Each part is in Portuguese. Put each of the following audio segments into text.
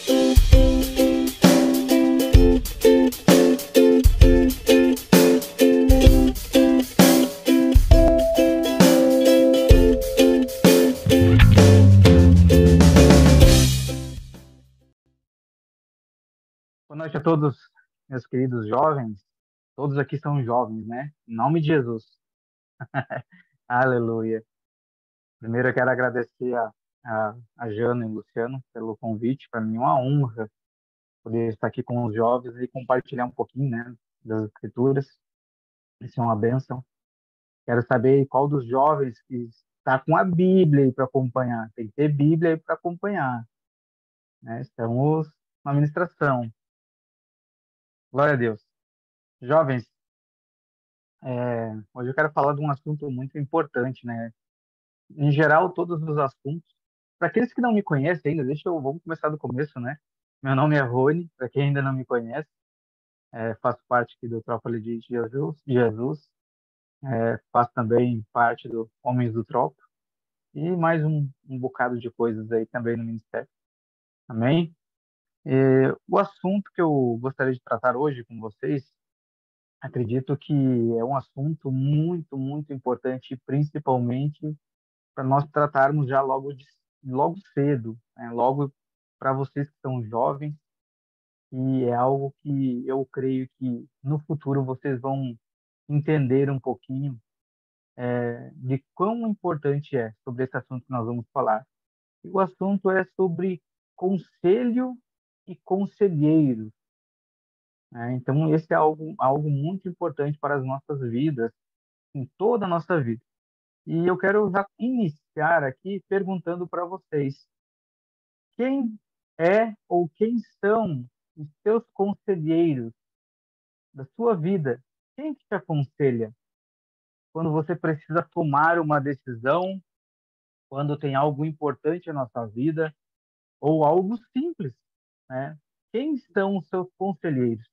Boa noite a todos, meus queridos jovens. Todos aqui são jovens, né? Em nome de Jesus. Aleluia. Primeiro eu quero agradecer a Jana e o Luciano pelo convite. Para mim é uma honra poder estar aqui com os jovens e compartilhar um pouquinho, né, das Escrituras. Isso é uma bênção. Quero saber qual dos jovens que está com a Bíblia aí para acompanhar. Tem que ter Bíblia aí para acompanhar, né? Estamos na ministração. Glória a Deus. Jovens, hoje eu quero falar de um assunto muito importante, né? Em geral, todos os assuntos. Para aqueles que não me conhecem ainda, vamos começar do começo, né? Meu nome é Rony, para quem ainda não me conhece, faço parte aqui do Tropa de Jesus, faço também parte do Homens do Tropa e mais um bocado de coisas aí também no Ministério. Amém? O assunto que eu gostaria de tratar hoje com vocês, acredito que é um assunto muito, muito importante, principalmente para nós tratarmos já logo cedo, né? Logo para vocês que são jovens, e é algo que eu creio que no futuro vocês vão entender um pouquinho de quão importante é sobre esse assunto que nós vamos falar. E o assunto é sobre conselho e conselheiro, né? Então, esse é algo muito importante para as nossas vidas, em toda a nossa vida. E eu quero já iniciar aqui perguntando para vocês: quem é ou quem são os seus conselheiros da sua vida? Quem que te aconselha quando você precisa tomar uma decisão, quando tem algo importante na nossa vida ou algo simples, né? Quem são os seus conselheiros?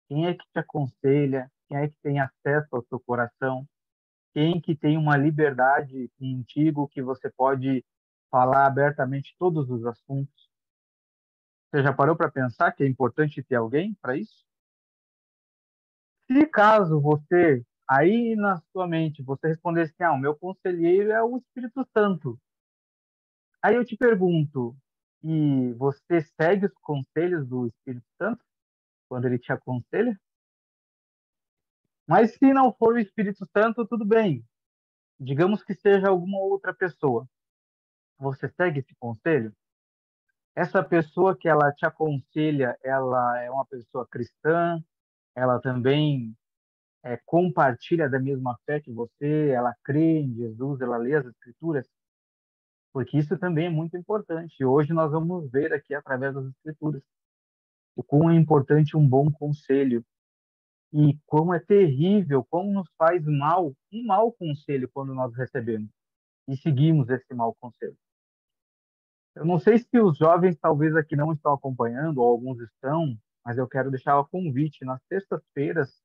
Quem é que te aconselha? Quem é que tem acesso ao seu coração? Quem que tem uma liberdade contigo que você pode falar abertamente todos os assuntos? Você já parou para pensar que é importante ter alguém para isso? Se caso você, aí na sua mente, você respondesse assim, o meu conselheiro é o Espírito Santo. Aí eu te pergunto, e você segue os conselhos do Espírito Santo quando ele te aconselha? Mas se não for o Espírito Santo, tudo bem. Digamos que seja alguma outra pessoa. Você segue esse conselho? Essa pessoa que ela te aconselha, ela é uma pessoa cristã? Ela também compartilha da mesma fé que você, ela crê em Jesus, ela lê as Escrituras, porque isso também é muito importante. E hoje nós vamos ver aqui, através das Escrituras, o quão é importante um bom conselho e quão é terrível, como nos faz mal, um mau conselho quando nós recebemos e seguimos esse mau conselho. Eu não sei se os jovens talvez aqui não estão acompanhando, ou alguns estão, mas eu quero deixar o convite. Nas sextas-feiras,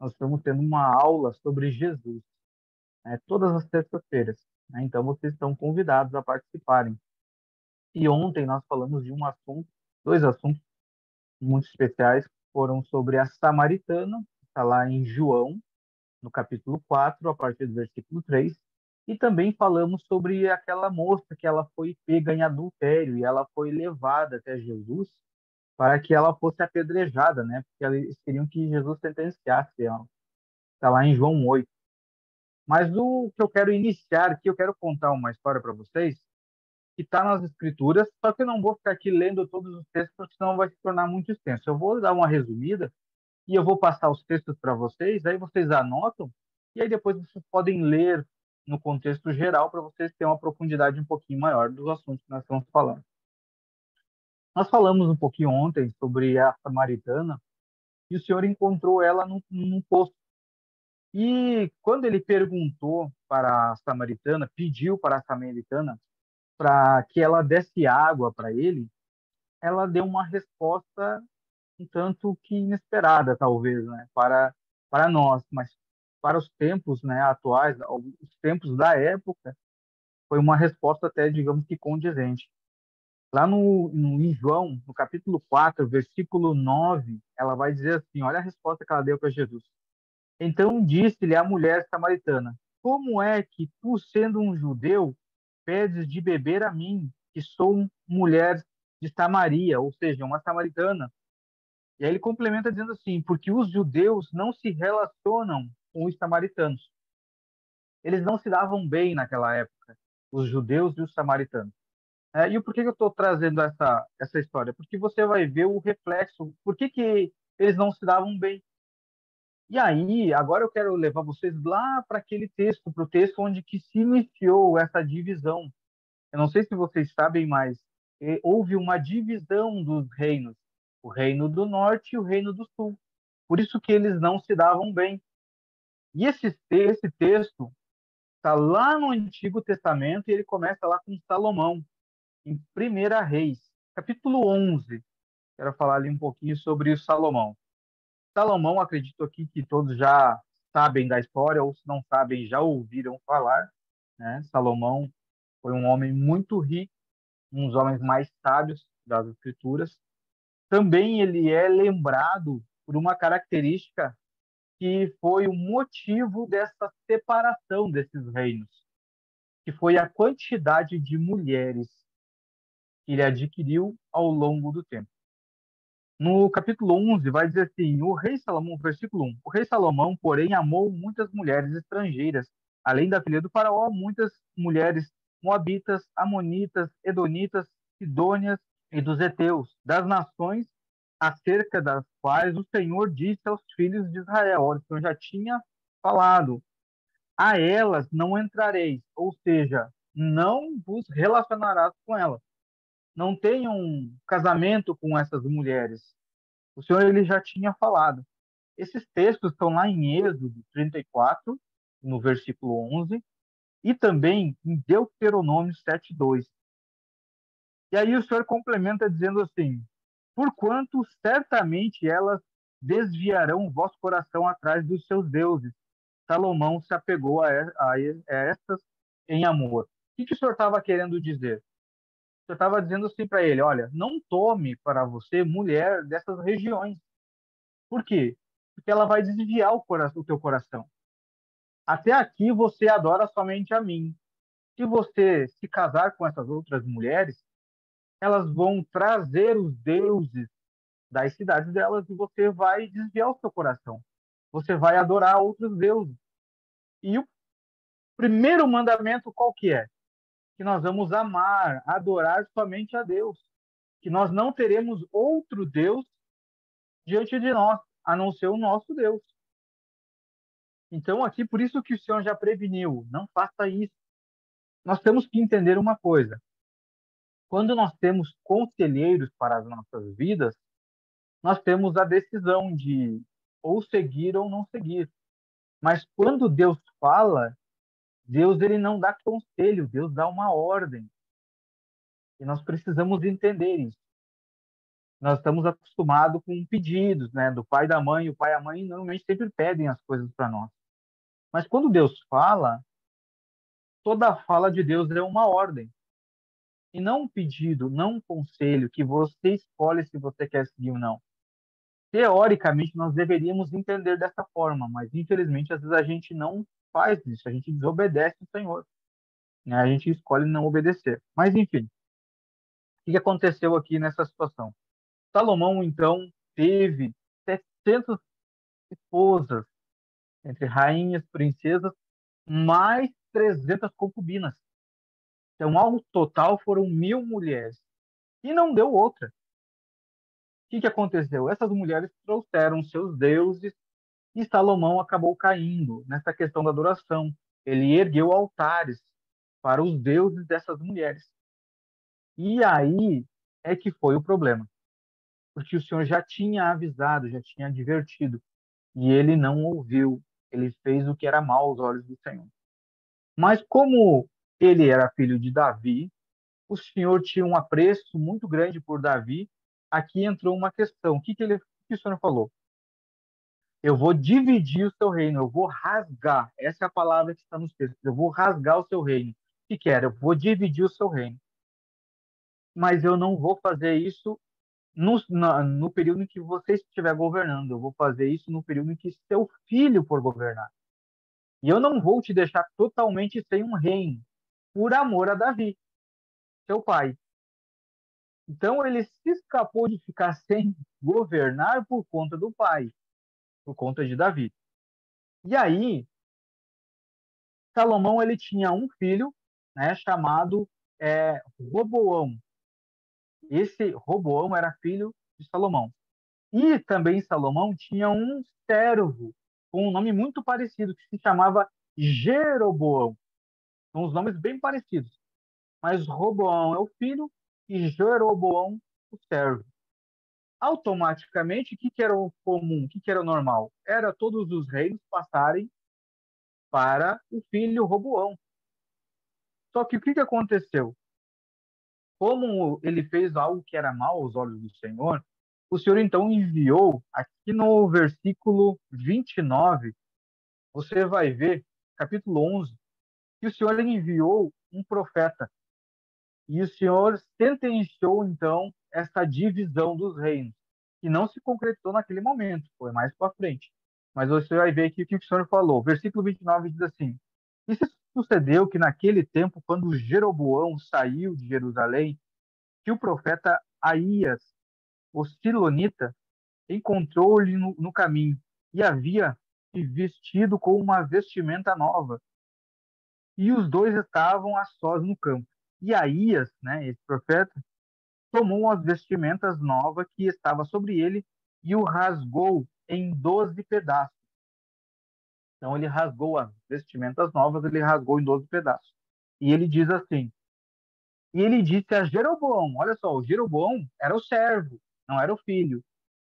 nós estamos tendo uma aula sobre Jesus, né, todas as terças-feiras, né? Então, vocês estão convidados a participarem. E ontem nós falamos de um assunto, dois assuntos muito especiais, foram sobre a samaritana, que está lá em João, no capítulo 4 a partir do versículo 3, e também falamos sobre aquela moça que ela foi pega em adultério e ela foi levada até Jesus para que ela fosse apedrejada, né? Porque eles queriam que Jesus sentenciasse ela. Está lá em João 8. Mas o que eu quero iniciar aqui, eu quero contar uma história para vocês que está nas Escrituras, só que eu não vou ficar aqui lendo todos os textos, porque senão vai se tornar muito extenso. Eu vou dar uma resumida e eu vou passar os textos para vocês, aí vocês anotam, e aí depois vocês podem ler no contexto geral para vocês terem uma profundidade um pouquinho maior dos assuntos que nós estamos falando. Nós falamos um pouquinho ontem sobre a samaritana, e o Senhor encontrou ela num poço. E quando ele perguntou para a samaritana, pediu para a samaritana para que ela desse água para ele, ela deu uma resposta um tanto que inesperada, talvez, né, para nós, mas para os tempos, né, atuais, os tempos da época, foi uma resposta até, digamos que condizente. Lá em João, no capítulo 4, versículo 9, ela vai dizer assim: olha a resposta que ela deu para Jesus. Então disse-lhe a mulher samaritana: como é que tu, sendo um judeu, pedes de beber a mim, que sou mulher de Samaria, ou seja, uma samaritana? E aí ele complementa dizendo assim: porque os judeus não se relacionam com os samaritanos. Eles não se davam bem naquela época, os judeus e os samaritanos. E por que que eu estou trazendo essa história? Porque você vai ver o reflexo, por que que eles não se davam bem. E aí, agora eu quero levar vocês lá para aquele texto, para o texto onde que se iniciou essa divisão. Eu não sei se vocês sabem, mas houve uma divisão dos reinos, o reino do norte e o reino do sul. Por isso que eles não se davam bem. E esse texto está lá no Antigo Testamento e ele começa lá com Salomão, em Primeira Reis, capítulo 11. Quero falar ali um pouquinho sobre o Salomão. Salomão, acredito aqui que todos já sabem da história, ou se não sabem, já ouviram falar, né? Salomão foi um homem muito rico, um dos homens mais sábios das Escrituras. Também ele é lembrado por uma característica que foi o motivo dessa separação desses reinos, que foi a quantidade de mulheres que ele adquiriu ao longo do tempo. No capítulo 11, vai dizer assim: o rei Salomão, versículo 1: o rei Salomão, porém, amou muitas mulheres estrangeiras, além da filha do faraó, muitas mulheres moabitas, amonitas, edonitas, sidônias e dos heteus, das nações acerca das quais o Senhor disse aos filhos de Israel. Olha, o Senhor já tinha falado: a elas não entrareis, ou seja, não vos relacionarás com elas. Não tenham um casamento com essas mulheres. O Senhor ele já tinha falado. Esses textos estão lá em Êxodo 34, no versículo 11, e também em Deuteronômio 7:2. E aí o Senhor complementa dizendo assim: porquanto certamente elas desviarão o vosso coração atrás dos seus deuses. Salomão se apegou a estas em amor. O que o Senhor estava querendo dizer? O Senhor estava dizendo assim para ele: olha, não tome para você mulher dessas regiões. Por quê? Porque ela vai desviar o teu coração. Até aqui você adora somente a mim. Se você se casar com essas outras mulheres, elas vão trazer os deuses das cidades delas e você vai desviar o seu coração. Você vai adorar outros deuses. E o primeiro mandamento qual que é? Que nós vamos amar, adorar somente a Deus. Que nós não teremos outro Deus diante de nós, a não ser o nosso Deus. Então, aqui, por isso que o Senhor já preveniu, não faça isso. Nós temos que entender uma coisa: quando nós temos conselheiros para as nossas vidas, nós temos a decisão de ou seguir ou não seguir. Mas quando Deus fala, Deus ele não dá conselho, Deus dá uma ordem. E nós precisamos entender isso. Nós estamos acostumados com pedidos, né, do pai e da mãe. O pai e a mãe normalmente sempre pedem as coisas para nós. Mas quando Deus fala, toda a fala de Deus é uma ordem. E não um pedido, não um conselho que você escolhe se você quer seguir ou não. Teoricamente, nós deveríamos entender dessa forma, mas infelizmente, às vezes a gente não faz isso, a gente desobedece o Senhor, né? A gente escolhe não obedecer. Mas, enfim, o que aconteceu aqui nessa situação? Salomão, então, teve 700 esposas, entre rainhas, princesas, mais 300 concubinas. Então, ao total, foram 1.000 mulheres. E não deu outra. Que aconteceu? Essas mulheres trouxeram seus deuses e Salomão acabou caindo nessa questão da adoração. Ele ergueu altares para os deuses dessas mulheres. E aí é que foi o problema, porque o Senhor já tinha avisado, já tinha advertido, e ele não ouviu. Ele fez o que era mal aos olhos do Senhor. Mas como ele era filho de Davi, o Senhor tinha um apreço muito grande por Davi. Aqui entrou uma questão. O que o Senhor falou? Eu vou dividir o seu reino, eu vou rasgar. Essa é a palavra que está nos textos. Eu vou rasgar o seu reino. O que era? Eu vou dividir o seu reino. mas eu não vou fazer isso no período em que você estiver governando. Eu vou fazer isso no período em que seu filho for governar. E eu não vou te deixar totalmente sem um reino, por amor a Davi, seu pai. Então ele se escapou de ficar sem governar por conta do pai, por conta de Davi. E aí, Salomão ele tinha um filho, né, chamado Roboão. Esse Roboão era filho de Salomão. E também Salomão tinha um servo com um nome muito parecido, que se chamava Jeroboão. São os nomes bem parecidos. Mas Roboão é o filho e Jeroboão o servo. Automaticamente, o que era o comum, o que era o normal? Era todos os reinos passarem para o filho Roboão. Só que o que aconteceu? Como ele fez algo que era mal aos olhos do Senhor, o Senhor então enviou, aqui no versículo 29, você vai ver, capítulo 11, que o Senhor enviou um profeta. E o Senhor sentenciou, então, essa divisão dos reinos, que não se concretizou naquele momento, foi mais para frente. Mas você vai ver aqui o que o Senhor falou. Versículo 29 diz assim: E se sucedeu que naquele tempo, quando Jeroboão saiu de Jerusalém, que o profeta Aías, o Silonita, encontrou-lhe no caminho e havia se vestido com uma vestimenta nova. E os dois estavam a sós no campo. E Aías, né, esse profeta, tomou as vestimentas novas que estava sobre ele e o rasgou em 12 pedaços. Então ele rasgou as vestimentas novas, ele rasgou em 12 pedaços. E ele diz assim: E ele disse a Jeroboão, olha só, o Jeroboão era o servo, não era o filho.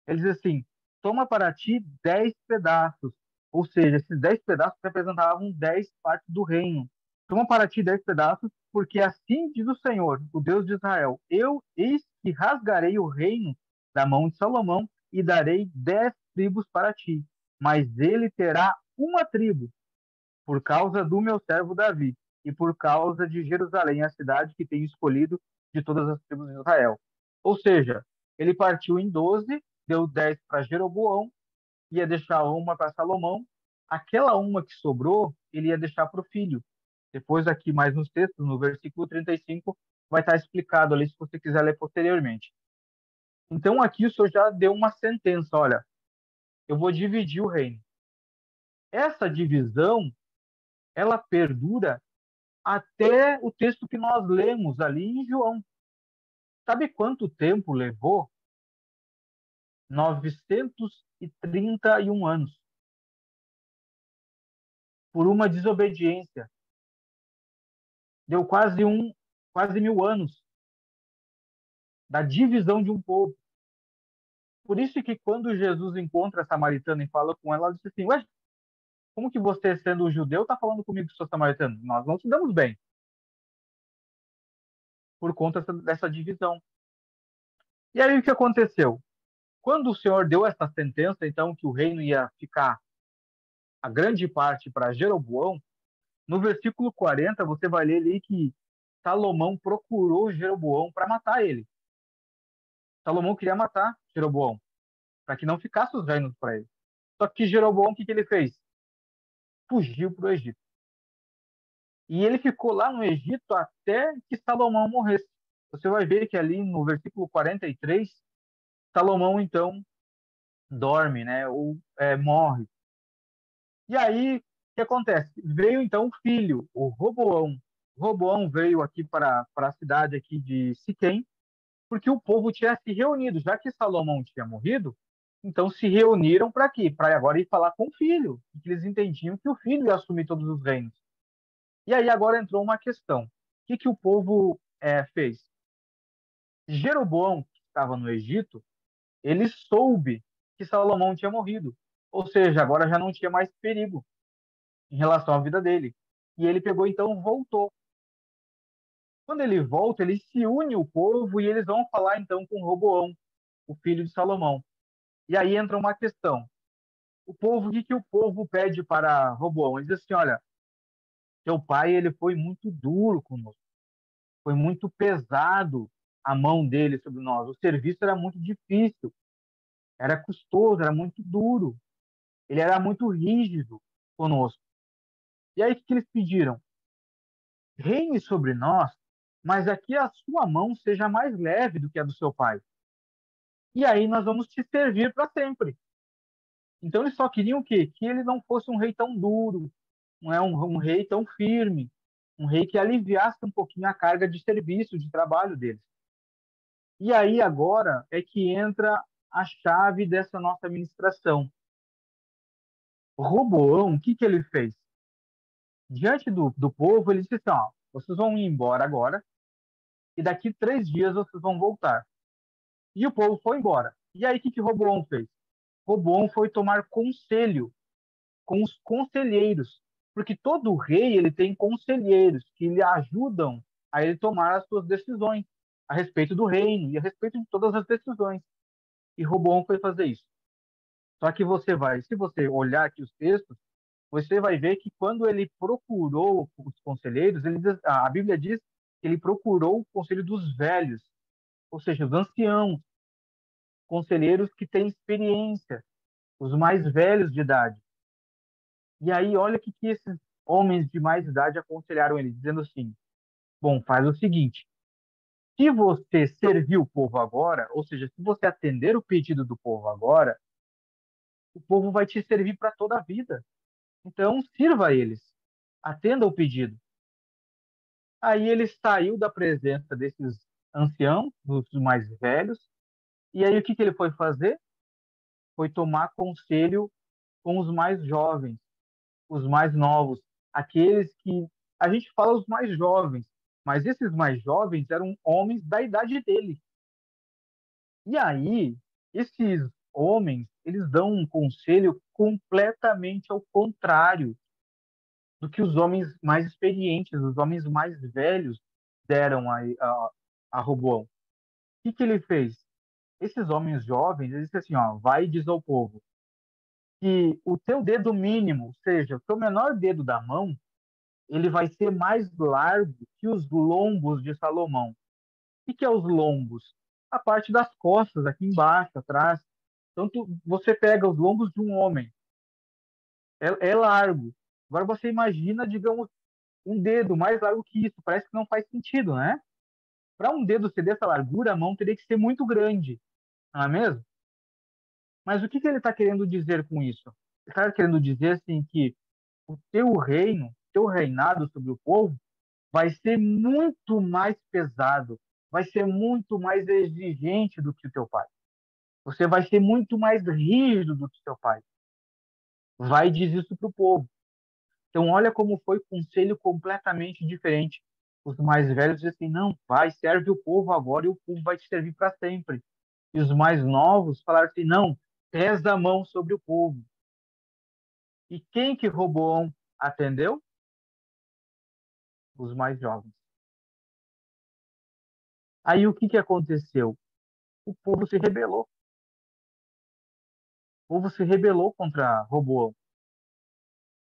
Ele diz assim: toma para ti 10 pedaços. Ou seja, esses 10 pedaços representavam 10 partes do reino. Toma para ti 10 pedaços, porque assim diz o Senhor, o Deus de Israel: eu eis que rasgarei o reino da mão de Salomão e darei 10 tribos para ti. Mas ele terá uma tribo, por causa do meu servo Davi, e por causa de Jerusalém, a cidade que tenho escolhido de todas as tribos de Israel. Ou seja, ele partiu em 12, deu 10 para Jeroboão, ia deixar uma para Salomão, aquela uma que sobrou, ele ia deixar para o filho. Depois, aqui mais nos textos, no versículo 35, vai estar explicado ali, se você quiser ler posteriormente. Então, aqui o Senhor já deu uma sentença: olha, eu vou dividir o reino. Essa divisão, ela perdura até o texto que nós lemos ali em João. Sabe quanto tempo levou? 931 anos. Por uma desobediência. Deu quase 1000 anos da divisão de um povo. Por isso que quando Jesus encontra a samaritana e fala com ela, ela diz assim: ué, como que você, sendo um judeu, está falando comigo que sou samaritano? Nós não se damos bem por conta dessa divisão. E aí o que aconteceu? Quando o Senhor deu essa sentença, então, que o reino ia ficar a grande parte para Jeroboão, no versículo 40 você vai ler ali que Salomão procurou Jeroboão para matar ele. Salomão queria matar Jeroboão, para que não ficasse os reinos para ele. Só que Jeroboão, o que ele fez? Fugiu para o Egito. E ele ficou lá no Egito até que Salomão morresse. Você vai ver que ali no versículo 43, Salomão então dorme, né? Ou morre. E aí, o que acontece? Veio então o filho, o Roboão. Roboão veio aqui para a cidade aqui de Siquém, porque o povo tinha se reunido, já que Salomão tinha morrido, então se reuniram para quê? Para agora ir falar com o filho, porque eles entendiam que o filho ia assumir todos os reinos. E aí agora entrou uma questão. O que o povo fez? Jeroboão, que estava no Egito, ele soube que Salomão tinha morrido. Ou seja, agora já não tinha mais perigo em relação à vida dele. E ele pegou, então, voltou. Quando ele volta, ele se une ao povo e eles vão falar, então, com Roboão, o filho de Salomão. E aí entra uma questão. O que o povo pede para Roboão? Ele diz assim: olha, seu pai ele foi muito duro conosco, foi muito pesado. a mão dele sobre nós. O serviço era muito difícil, era custoso, era muito duro, ele era muito rígido conosco. E aí o que eles pediram? Reine sobre nós, mas aqui a sua mão seja mais leve do que a do seu pai. E aí nós vamos te servir para sempre. Então eles só queriam o quê? Que ele não fosse um rei tão duro, não é um rei tão firme, um rei que aliviasse um pouquinho a carga de serviço, de trabalho deles. E aí agora é que entra a chave dessa nossa administração. Roboão, o que que ele fez? Diante do povo, ele disse assim, ó, vocês vão ir embora agora e daqui 3 dias vocês vão voltar. E o povo foi embora. E aí o que que Roboão fez? Roboão foi tomar conselho com os conselheiros, porque todo rei ele tem conselheiros que lhe ajudam a ele tomar as suas decisões a respeito do reino e a respeito de todas as decisões. E Roboão foi fazer isso. Só que se você olhar aqui os textos, você vai ver que quando ele procurou os conselheiros, a Bíblia diz que ele procurou o conselho dos velhos, ou seja, os anciãos, conselheiros que têm experiência, os mais velhos de idade. E aí, olha o que esses homens de mais idade aconselharam ele, dizendo assim: bom, faz o seguinte, se você servir o povo agora, ou seja, se você atender o pedido do povo agora, o povo vai te servir para toda a vida. Então, sirva a eles, atenda o pedido. Aí ele saiu da presença desses anciãos, dos mais velhos, e aí o que ele foi fazer? Foi tomar conselho com os mais jovens, os mais novos, aqueles que a gente fala os mais jovens, mas esses mais jovens eram homens da idade dele. E aí, esses homens, eles dão um conselho completamente ao contrário do que os homens mais experientes, os homens mais velhos deram a Roboão. O que ele fez? Esses homens jovens, eles disseram assim, ó, vai e diz ao povo que o teu dedo mínimo, seja, o teu menor dedo da mão, ele vai ser mais largo que os lombos de Salomão. O que é os lombos? A parte das costas, aqui embaixo, atrás. Então, você pega os lombos de um homem, é largo. Agora você imagina, digamos, um dedo mais largo que isso. Parece que não faz sentido, né? Para um dedo ser dessa largura, a mão teria que ser muito grande, não é mesmo? Mas o que ele está querendo dizer com isso? Ele está querendo dizer assim que o teu reino, teu reinado sobre o povo, vai ser muito mais pesado, vai ser muito mais exigente do que o teu pai. Você vai ser muito mais rígido do que o teu pai. Vai dizer isso para o povo. Então, olha como foi um conselho completamente diferente. Os mais velhos dizem assim, não, vai, serve o povo agora e o povo vai te servir para sempre. E os mais novos falaram assim, não, pesa a mão sobre o povo. E quem que Roboão atendeu? Os mais jovens. Aí o que que aconteceu? O povo se rebelou. O povo se rebelou contra Roboão.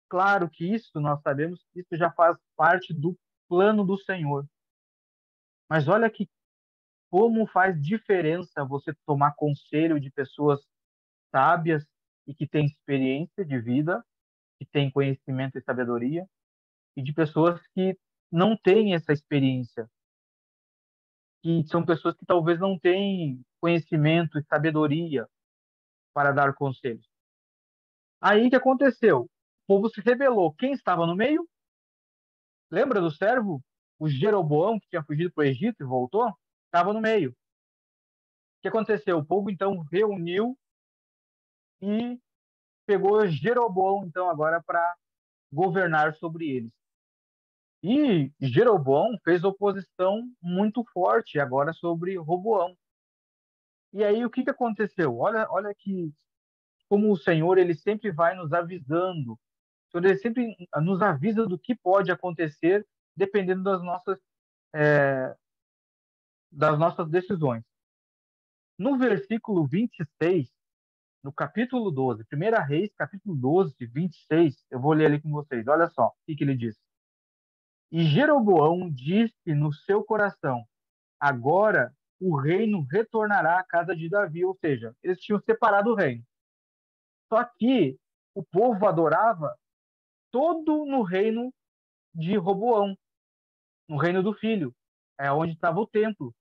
Claro que isso, nós sabemos que isso já faz parte do plano do Senhor. Mas olha que como faz diferença você tomar conselho de pessoas sábias e que têm experiência de vida, que têm conhecimento e sabedoria, e de pessoas que não têm essa experiência, que são pessoas que talvez não têm conhecimento e sabedoria para dar conselhos. Aí o que aconteceu? O povo se rebelou. Quem estava no meio? Lembra do servo? O Jeroboão, que tinha fugido para o Egito e voltou? Estava no meio. O que aconteceu? O povo então reuniu e pegou Jeroboão então agora para governar sobre eles. E Jeroboão fez oposição muito forte agora sobre Roboão. E aí o que que aconteceu? Olha que como o Senhor ele sempre vai nos avisando. O Senhor ele sempre nos avisa do que pode acontecer dependendo das nossas decisões. No versículo 26, no capítulo 12, 1 Reis, capítulo 12, 26, eu vou ler ali com vocês. Olha só o que ele diz. E Jeroboão disse no seu coração: agora o reino retornará à casa de Davi, ou seja, eles tinham separado o reino. Só que o povo adorava todo no reino de Roboão, no reino do filho, é onde estava o templo.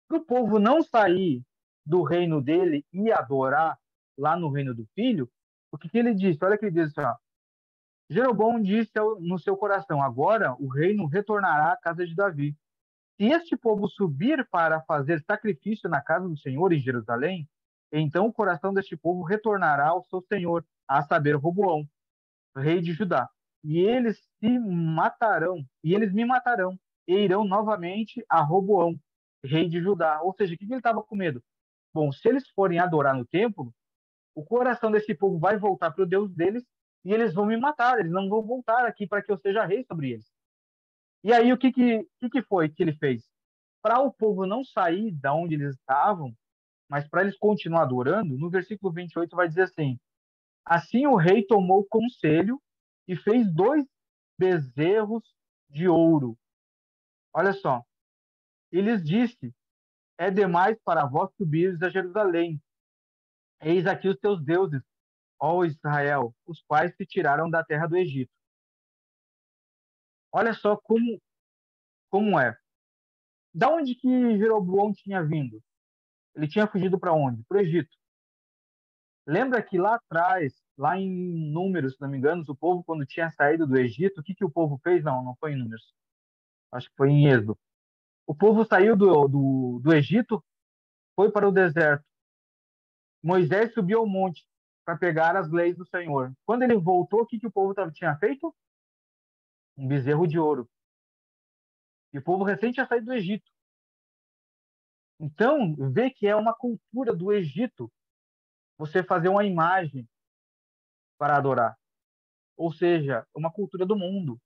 Para o povo não sair do reino dele e adorar lá no reino do filho, o que ele disse? Olha que ele diz assim, ó, Jeroboão disse no seu coração, agora o reino retornará à casa de Davi. Se este povo subir para fazer sacrifício na casa do Senhor em Jerusalém, então o coração deste povo retornará ao seu senhor, a saber, Roboão, rei de Judá. E eles me matarão, e irão novamente a Roboão, rei de Judá. Ou seja, o que ele estava com medo? Bom, se eles forem adorar no templo, o coração desse povo vai voltar para o Deus deles e eles vão me matar, eles não vão voltar aqui para que eu seja rei sobre eles. E aí, o que foi que ele fez? Para o povo não sair da onde eles estavam, mas para eles continuar adorando, no versículo 28 vai dizer assim: Assim o rei tomou conselho e fez 2 bezerros de ouro. Olha só, ele lhes disse: É demais para vós subires a Jerusalém. Eis aqui os teus deuses, ó Israel, os quais se tiraram da terra do Egito. Olha só como é. Da onde que Jeroboão tinha vindo? Ele tinha fugido para onde? Para o Egito. Lembra que lá atrás, lá em Números, se não me engano, o povo, quando tinha saído do Egito, o que o povo fez? Não, não foi em Números. Acho que foi em Êxodo. O povo saiu do Egito, foi para o deserto. Moisés subiu ao monte para pegar as leis do Senhor. Quando ele voltou, o que o povo tinha feito? Um bezerro de ouro. E o povo recente tinha saído do Egito. Então, vê que é uma cultura do Egito você fazer uma imagem para adorar. Ou seja, uma cultura do mundo.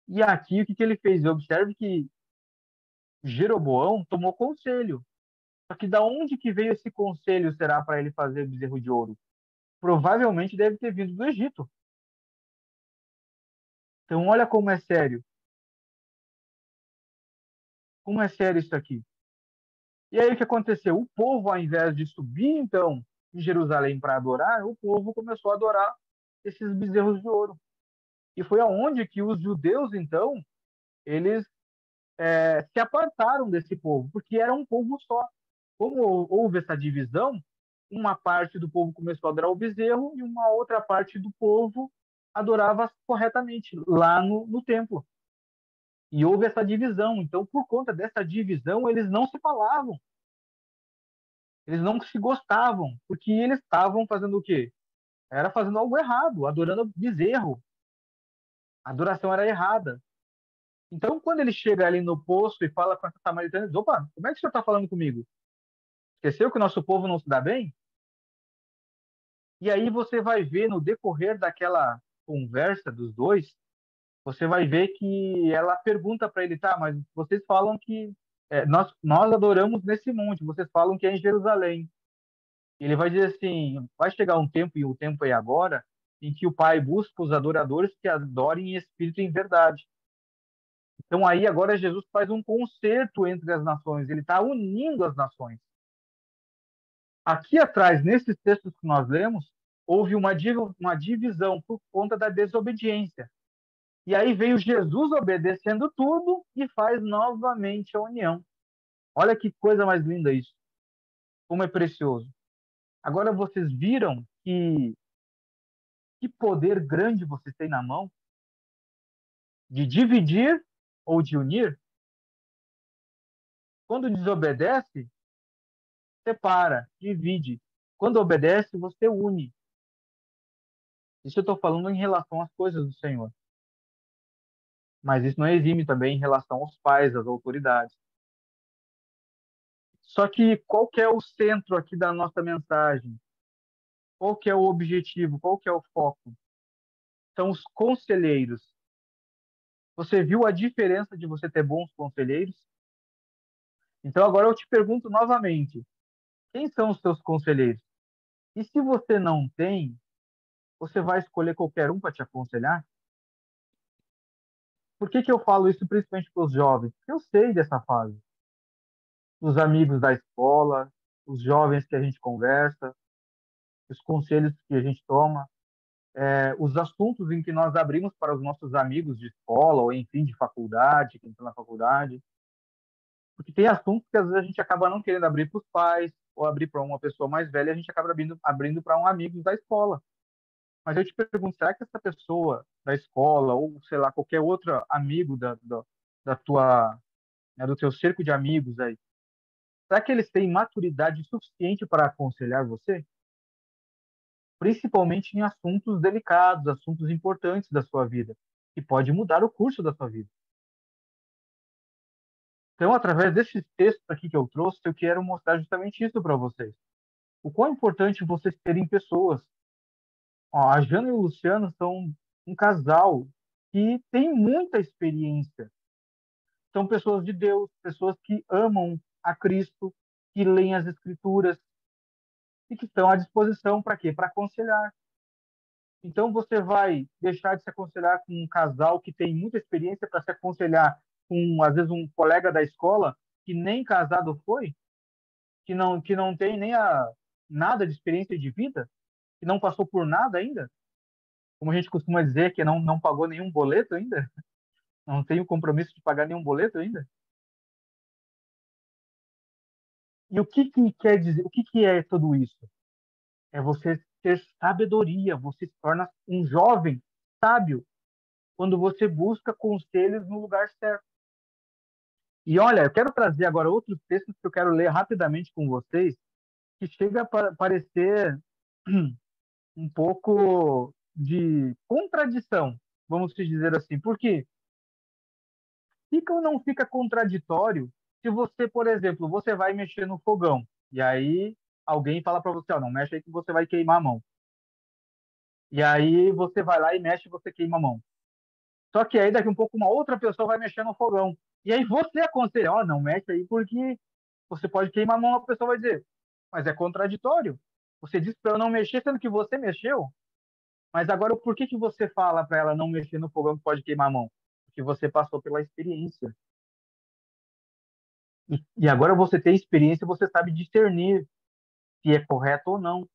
E aqui, o que ele fez? Observe que Jeroboão tomou conselho. Só que da onde que veio esse conselho será para ele fazer o bezerro de ouro? Provavelmente deve ter vindo do Egito. Então, olha como é sério. Como é sério isso aqui. E aí, o que aconteceu? O povo, ao invés de subir, então, em Jerusalém para adorar, o povo começou a adorar esses bezerros de ouro. E foi aonde que os judeus, então, eles se apartaram desse povo, porque era um povo só. Como houve essa divisão, uma parte do povo começou a adorar o bezerro e uma outra parte do povo adorava corretamente lá no templo. E houve essa divisão. Então, por conta dessa divisão, eles não se falavam, eles não se gostavam, porque eles estavam fazendo o quê? Era fazendo algo errado, adorando bezerro. A adoração era errada. Então, quando ele chega ali no poço e fala com essa samaritana, ele diz: opa, como é que o senhor está falando comigo? Esqueceu que o nosso povo não se dá bem? E aí você vai ver no decorrer daquela conversa dos dois, você vai ver que ela pergunta para ele, tá, mas vocês falam que nós adoramos nesse monte, vocês falam que é em Jerusalém. Ele vai dizer assim, vai chegar um tempo, e o tempo é agora, em que o Pai busca os adoradores que adorem em espírito e em verdade. Então aí agora Jesus faz um concerto entre as nações, ele está unindo as nações. Aqui atrás, nesses textos que nós lemos, houve uma divisão por conta da desobediência. E aí veio Jesus obedecendo tudo e faz novamente a união. Olha que coisa mais linda isso. Como é precioso. Agora vocês viram que poder grande vocês têm na mão de dividir ou de unir? Quando desobedece, separa, divide. Quando obedece, você une. Isso eu estou falando em relação às coisas do Senhor. Mas isso não exime também em relação aos pais, às autoridades. Só que qual que é o centro aqui da nossa mensagem? Qual que é o objetivo? Qual que é o foco? São os conselheiros. Você viu a diferença de você ter bons conselheiros? Então agora eu te pergunto novamente, quem são os seus conselheiros? E se você não tem, você vai escolher qualquer um para te aconselhar? Por que eu falo isso principalmente para os jovens? Porque eu sei dessa fase. os amigos da escola, os jovens que a gente conversa, os conselhos que a gente toma, os assuntos em que nós abrimos para os nossos amigos de escola, ou enfim, de faculdade, quem está na faculdade. Porque tem assuntos que às vezes a gente acaba não querendo abrir para os pais, ou abrir para uma pessoa mais velha, a gente acaba abrindo para um amigo da escola. Mas eu te pergunto, será que essa pessoa da escola, ou sei lá, qualquer outro amigo da tua, né, do teu cerco de amigos aí, será que eles têm maturidade suficiente para aconselhar você? Principalmente em assuntos delicados, assuntos importantes da sua vida, que pode mudar o curso da sua vida. Então, através desses textos aqui que eu trouxe, eu quero mostrar justamente isso para vocês. O quão é importante vocês terem pessoas. Ó, a Jana e o Luciano são um casal que tem muita experiência. São pessoas de Deus, pessoas que amam a Cristo, que leem as Escrituras e que estão à disposição para quê? Para aconselhar. Então, você vai deixar de se aconselhar com um casal que tem muita experiência para se aconselhar com, às vezes, um colega da escola que nem casado foi, que não tem nem nada de experiência de vida, que não passou por nada ainda, como a gente costuma dizer, que não pagou nenhum boleto ainda, não tem o compromisso de pagar nenhum boleto ainda. E o que que quer dizer, o que que é tudo isso? É você ter sabedoria, você se torna um jovem sábio quando você busca conselhos no lugar certo. E olha, eu quero trazer agora outros textos que eu quero ler rapidamente com vocês, que chega a parecer um pouco de contradição, vamos dizer assim. Por quê? Fica ou não fica contraditório se você, por exemplo, você vai mexer no fogão e aí alguém fala para você, ó, não mexe aí que você vai queimar a mão. E aí você vai lá e mexe e você queima a mão. Só que aí daqui um pouco uma outra pessoa vai mexer no fogão. E aí você aconselha, ó, não mexe aí porque você pode queimar a mão, a pessoa vai dizer, mas é contraditório. Você disse para eu não mexer, sendo que você mexeu. Mas agora, por que que você fala para ela não mexer no fogão que pode queimar a mão? Porque você passou pela experiência. E agora você tem experiência, você sabe discernir se é correto ou não,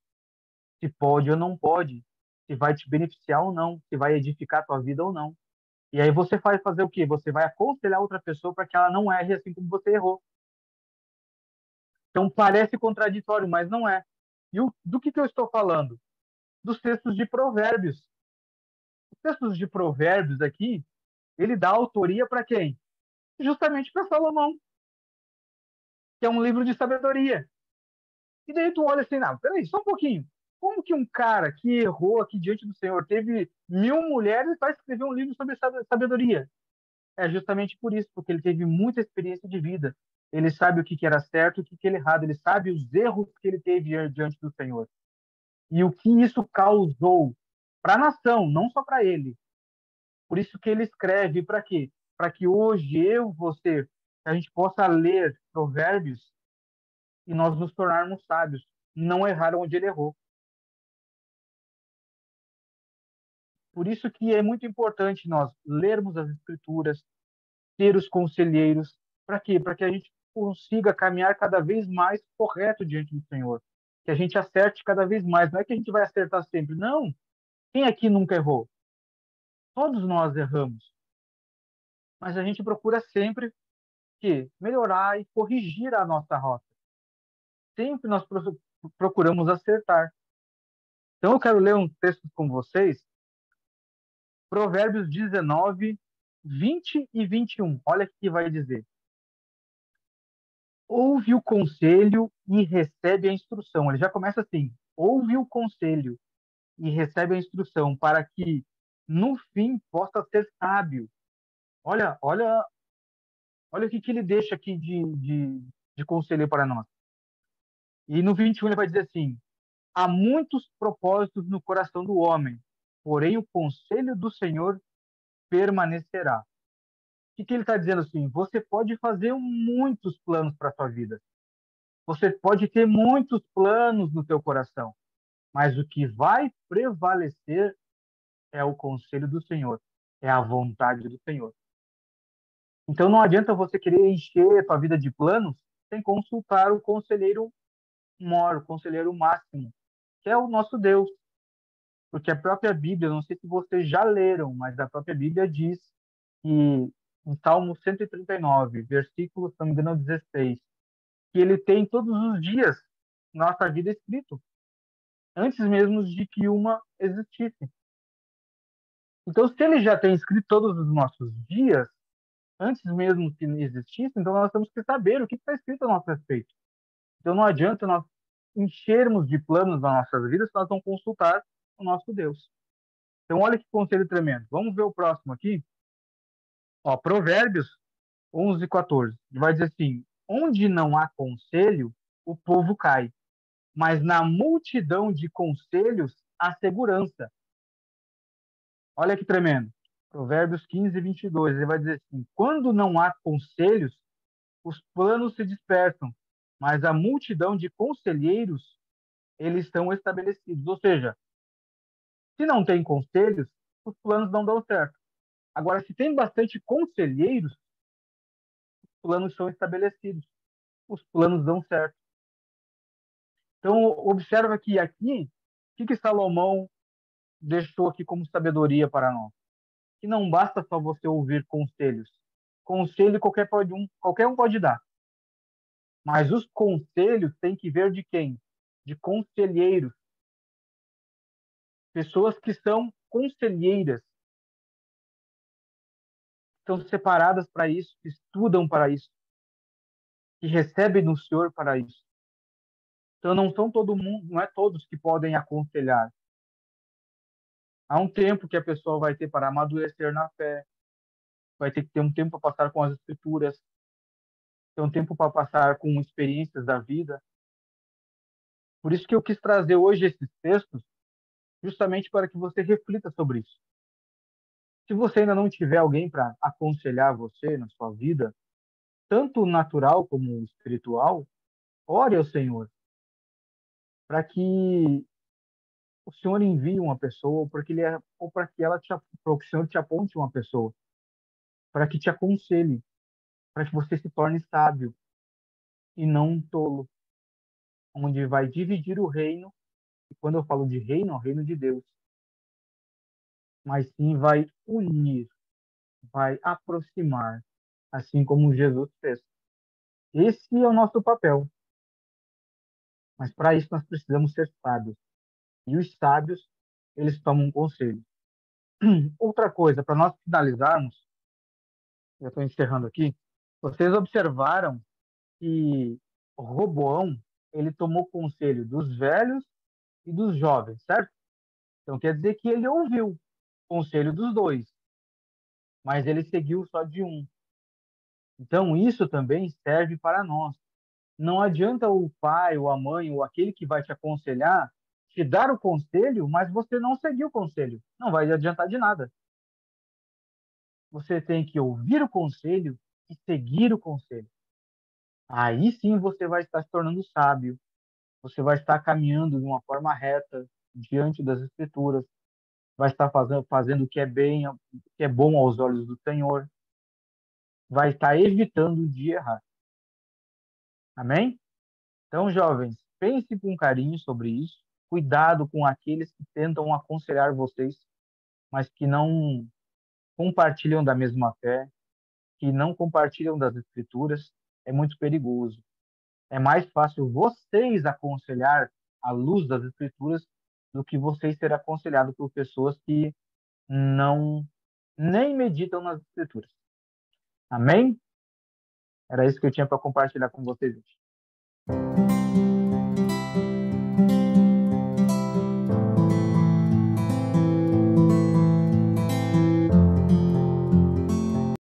se pode ou não pode, se vai te beneficiar ou não, se vai edificar a tua vida ou não. E aí você vai fazer o quê? Você vai aconselhar outra pessoa para que ela não erre assim como você errou. Então parece contraditório, mas não é. E do que eu estou falando? Dos textos de Provérbios. Os textos de Provérbios aqui, ele dá autoria para quem? Justamente para Salomão, que é um livro de sabedoria. E daí tu olha assim, não, peraí, só um pouquinho. Como que um cara que errou aqui diante do Senhor teve 1.000 mulheres vai escrever um livro sobre sabedoria? É justamente por isso, porque ele teve muita experiência de vida. Ele sabe o que que era certo e o que que era errado. Ele sabe os erros que ele teve diante do Senhor. E o que isso causou para a nação, não só para ele. Por isso que ele escreve para quê? Para que hoje eu, você, a gente possa ler Provérbios e nós nos tornarmos sábios, não errar onde ele errou. Por isso que é muito importante nós lermos as Escrituras, ter os conselheiros, para quê? Para que a gente consiga caminhar cada vez mais correto diante do Senhor, que a gente acerte cada vez mais. Não é que a gente vai acertar sempre, não. Quem aqui nunca errou? Todos nós erramos, mas a gente procura sempre que melhorar e corrigir a nossa rota. Sempre nós procuramos acertar. Então eu quero ler um texto com vocês, Provérbios 19, 20 e 21. Olha o que vai dizer. Ouve o conselho e recebe a instrução. Ele já começa assim: ouve o conselho e recebe a instrução, para que no fim possa ser sábio. Olha, olha, olha o que ele deixa aqui de conselho para nós. E no 21 ele vai dizer assim: há muitos propósitos no coração do homem, porém o conselho do Senhor permanecerá. O que ele está dizendo assim? Você pode fazer muitos planos para a sua vida. Você pode ter muitos planos no teu coração, mas o que vai prevalecer é o conselho do Senhor, é a vontade do Senhor. Então não adianta você querer encher a tua vida de planos sem consultar o conselheiro mor, o conselheiro máximo, que é o nosso Deus. Porque a própria Bíblia, não sei se vocês já leram, mas a própria Bíblia diz que, em Salmo 139, versículo, se não me engano, 16, que ele tem todos os dias nossa vida escrito, antes mesmo de que uma existisse. Então, se ele já tem escrito todos os nossos dias, antes mesmo que existisse, então nós temos que saber o que está escrito a nosso respeito. Então, não adianta nós enchermos de planos na nossa vida se nós não consultar o nosso Deus. Então, olha que conselho tremendo. Vamos ver o próximo aqui. Ó, Provérbios 11:14. Vai dizer assim: onde não há conselho, o povo cai, mas na multidão de conselhos há segurança. Olha que tremendo. Provérbios 15:22. Ele vai dizer assim: quando não há conselhos, os planos se dispersam, mas a multidão de conselheiros, eles estão estabelecidos. Ou seja, se não tem conselhos, os planos não dão certo. Agora, se tem bastante conselheiros, os planos são estabelecidos. Os planos dão certo. Então, observa que aqui, o que Salomão deixou aqui como sabedoria para nós? Que não basta só você ouvir conselhos. Conselho qualquer um pode dar. Mas os conselhos têm que ver de quem? De conselheiros. Pessoas que são conselheiras, estão separadas para isso, que estudam para isso, que recebem do Senhor para isso. Então não são todo mundo, não é todos que podem aconselhar. Há um tempo que a pessoa vai ter para amadurecer na fé, vai ter que ter um tempo para passar com as escrituras, ter um tempo para passar com experiências da vida. Por isso que eu quis trazer hoje esses textos, justamente para que você reflita sobre isso. Se você ainda não tiver alguém para aconselhar você na sua vida, tanto natural como espiritual, ore ao Senhor, para que o Senhor envie uma pessoa, ou para que para que o Senhor te aponte uma pessoa, para que te aconselhe, para que você se torne sábio e não um tolo, onde vai dividir o reino, e quando eu falo de reino, é o reino de Deus, mas sim vai unir, vai aproximar, assim como Jesus fez. Esse é o nosso papel, mas para isso nós precisamos ser sábios. E os sábios, eles tomam conselho. Outra coisa, para nós finalizarmos, eu estou encerrando aqui, vocês observaram que Roboão, ele tomou conselho dos velhos e dos jovens, certo? Então quer dizer que ele ouviu o conselho dos dois, mas ele seguiu só de um. Então isso também serve para nós. Não adianta o pai, ou a mãe, ou aquele que vai te aconselhar, te dar o conselho, mas você não seguir o conselho. Não vai adiantar de nada. Você tem que ouvir o conselho e seguir o conselho. Aí sim você vai estar se tornando sábio. Você vai estar caminhando de uma forma reta diante das Escrituras. Vai estar fazendo o que é bem, o que é bom aos olhos do Senhor. Vai estar evitando de errar. Amém? Então, jovens, pense com carinho sobre isso. Cuidado com aqueles que tentam aconselhar vocês, mas que não compartilham da mesma fé, que não compartilham das Escrituras. É muito perigoso. É mais fácil vocês aconselhar à luz das Escrituras do que vocês ser aconselhados por pessoas que não nem meditam nas Escrituras. Amém? Era isso que eu tinha para compartilhar com vocês hoje.